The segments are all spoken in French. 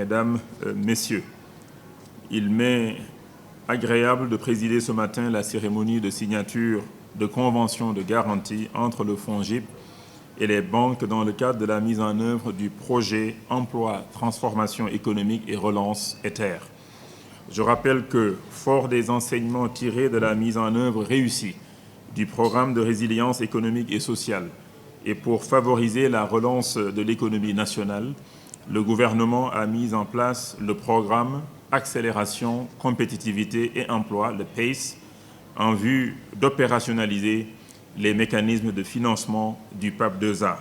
Mesdames, Messieurs, il m'est agréable de présider ce matin la cérémonie de signature de convention de garantie entre le FONGIP et les banques dans le cadre de la mise en œuvre du projet Emploi, Transformation économique et Relance ETER. Je rappelle que, fort des enseignements tirés de la mise en œuvre réussie du programme de résilience économique et sociale et pour favoriser la relance de l'économie nationale, le gouvernement a mis en place le programme Accélération, Compétitivité et Emploi, le PACE, en vue d'opérationnaliser les mécanismes de financement du PAP 2A.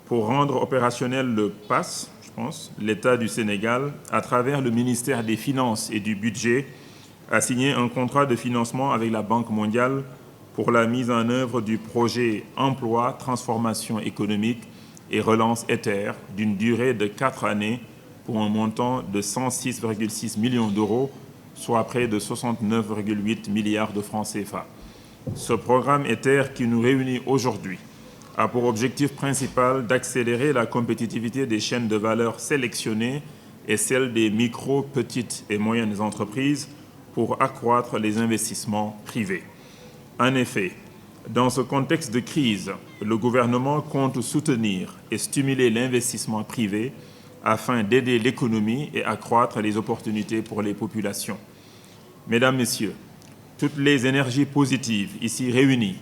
Pour rendre opérationnel le PAS, l'État du Sénégal, à travers le ministère des Finances et du Budget, a signé un contrat de financement avec la Banque mondiale pour la mise en œuvre du projet Emploi, Transformation économique et Relance ETER d'une durée de 4 années pour un montant de 106,6 millions d'euros, soit près de 69,8 milliards de francs CFA. Ce programme ETER qui nous réunit aujourd'hui a pour objectif principal d'accélérer la compétitivité des chaînes de valeur sélectionnées et celle des micro, petites et moyennes entreprises pour accroître les investissements privés. En effet, dans ce contexte de crise, le gouvernement compte soutenir et stimuler l'investissement privé afin d'aider l'économie et accroître les opportunités pour les populations. Mesdames, Messieurs, toutes les énergies positives ici réunies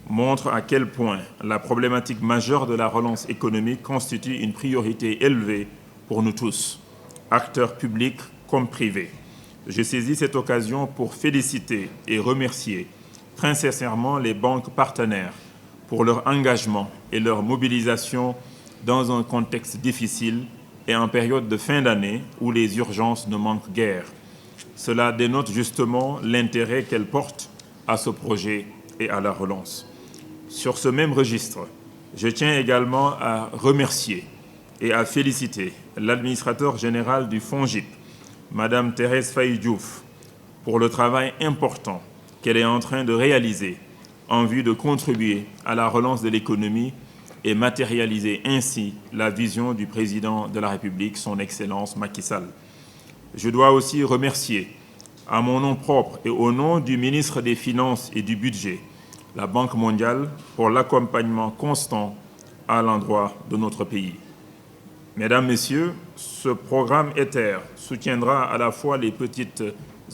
montrent à quel point la problématique majeure de la relance économique constitue une priorité élevée pour nous tous, acteurs publics comme privés. Je saisis cette occasion pour féliciter et remercier très sincèrement les banques partenaires pour leur engagement et leur mobilisation dans un contexte difficile et en période de fin d'année où les urgences ne manquent guère. Cela dénote justement l'intérêt qu'elles portent à ce projet et à la relance. Sur ce même registre, je tiens également à remercier et à féliciter l'administrateur général du FONGIP, Madame Thérèse Faye Diouf, pour le travail important qu'elle est en train de réaliser en vue de contribuer à la relance de l'économie et matérialiser ainsi la vision du président de la République, son Excellence Macky Sall. Je dois aussi remercier, à mon nom propre et au nom du ministre des Finances et du Budget, la Banque mondiale pour l'accompagnement constant à l'endroit de notre pays. Mesdames, Messieurs, ce programme ETER soutiendra à la fois les petites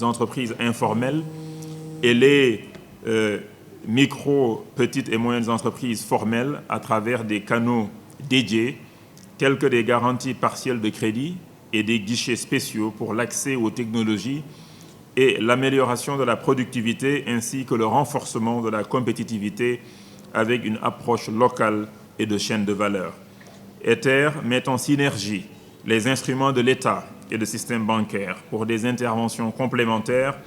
entreprises informelles et les micro, petites et moyennes entreprises formelles à travers des canaux dédiés tels que des garanties partielles de crédit et des guichets spéciaux pour l'accès aux technologies et l'amélioration de la productivité ainsi que le renforcement de la compétitivité avec une approche locale et de chaîne de valeur. ETER met en synergie les instruments de l'État et le système bancaire pour des interventions complémentaires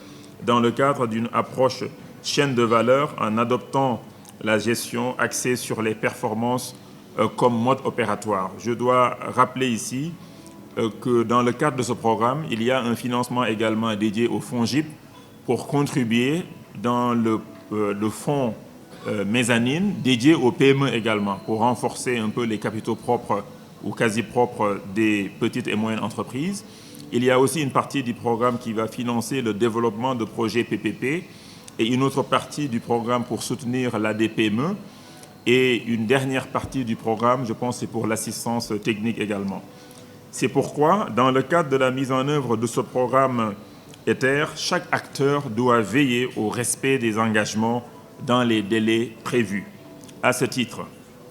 dans le cadre d'une approche chaîne de valeur en adoptant la gestion axée sur les performances comme mode opératoire. Je dois rappeler ici que dans le cadre de ce programme, il y a un financement également dédié au FONGIP pour contribuer dans le fonds mezzanine dédié aux PME également, pour renforcer un peu les capitaux propres ou quasi propres des petites et moyennes entreprises. Il y a aussi une partie du programme qui va financer le développement de projets PPP et une autre partie du programme pour soutenir l'ADPME et une dernière partie du programme, je pense, c'est pour l'assistance technique également. C'est pourquoi, dans le cadre de la mise en œuvre de ce programme ETER, chaque acteur doit veiller au respect des engagements dans les délais prévus. À ce titre,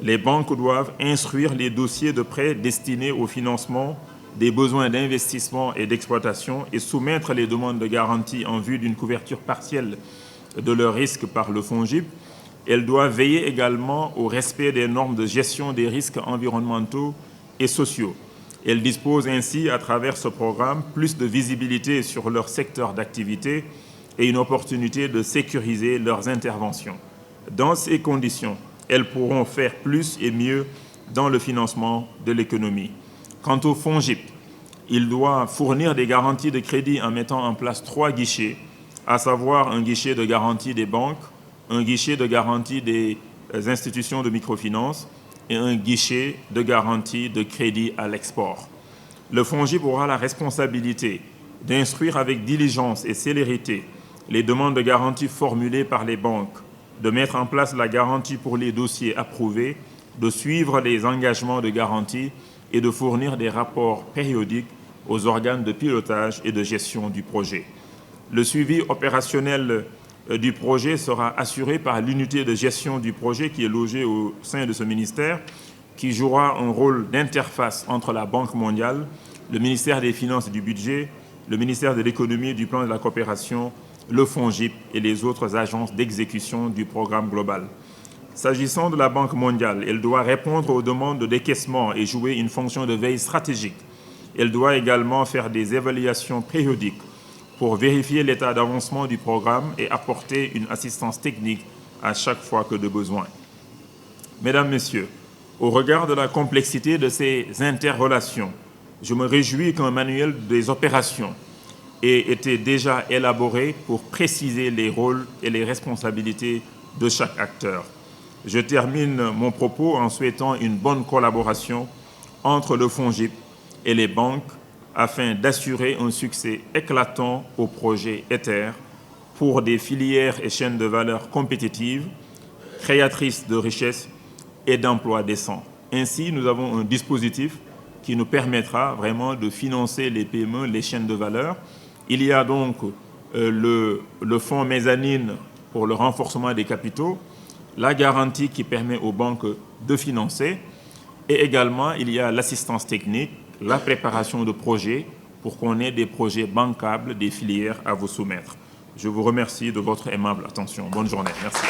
les banques doivent instruire les dossiers de prêt destinés au financement des besoins d'investissement et d'exploitation et soumettre les demandes de garantie en vue d'une couverture partielle de leurs risques par le FONGIP. Elles doivent veiller également au respect des normes de gestion des risques environnementaux et sociaux. Elles disposent ainsi, à travers ce programme, plus de visibilité sur leur secteur d'activité et une opportunité de sécuriser leurs interventions. Dans ces conditions, elles pourront faire plus et mieux dans le financement de l'économie. Quant au FONGIP, il doit fournir des garanties de crédit en mettant en place 3 guichets, à savoir un guichet de garantie des banques, un guichet de garantie des institutions de microfinance et un guichet de garantie de crédit à l'export. Le FONGIP aura la responsabilité d'instruire avec diligence et célérité les demandes de garantie formulées par les banques, de mettre en place la garantie pour les dossiers approuvés, de suivre les engagements de garantie et de fournir des rapports périodiques aux organes de pilotage et de gestion du projet. Le suivi opérationnel du projet sera assuré par l'unité de gestion du projet qui est logée au sein de ce ministère, qui jouera un rôle d'interface entre la Banque mondiale, le ministère des Finances et du Budget, le ministère de l'Économie et du Plan de la Coopération, le FONGIP et les autres agences d'exécution du programme global. S'agissant de la Banque mondiale, elle doit répondre aux demandes de décaissement et jouer une fonction de veille stratégique. Elle doit également faire des évaluations périodiques pour vérifier l'état d'avancement du programme et apporter une assistance technique à chaque fois que de besoin. Mesdames, Messieurs, au regard de la complexité de ces interrelations, je me réjouis qu'un manuel des opérations ait été déjà élaboré pour préciser les rôles et les responsabilités de chaque acteur. Je termine mon propos en souhaitant une bonne collaboration entre le FONGIP et les banques afin d'assurer un succès éclatant au projet Ether pour des filières et chaînes de valeur compétitives, créatrices de richesses et d'emplois décents. Ainsi, nous avons un dispositif qui nous permettra vraiment de financer les PME, les chaînes de valeur. Il y a donc le fonds mezzanine pour le renforcement des capitaux, la garantie qui permet aux banques de financer, et également il y a l'assistance technique, la préparation de projets pour qu'on ait des projets bancables, des filières à vous soumettre. Je vous remercie de votre aimable attention. Bonne journée. Merci.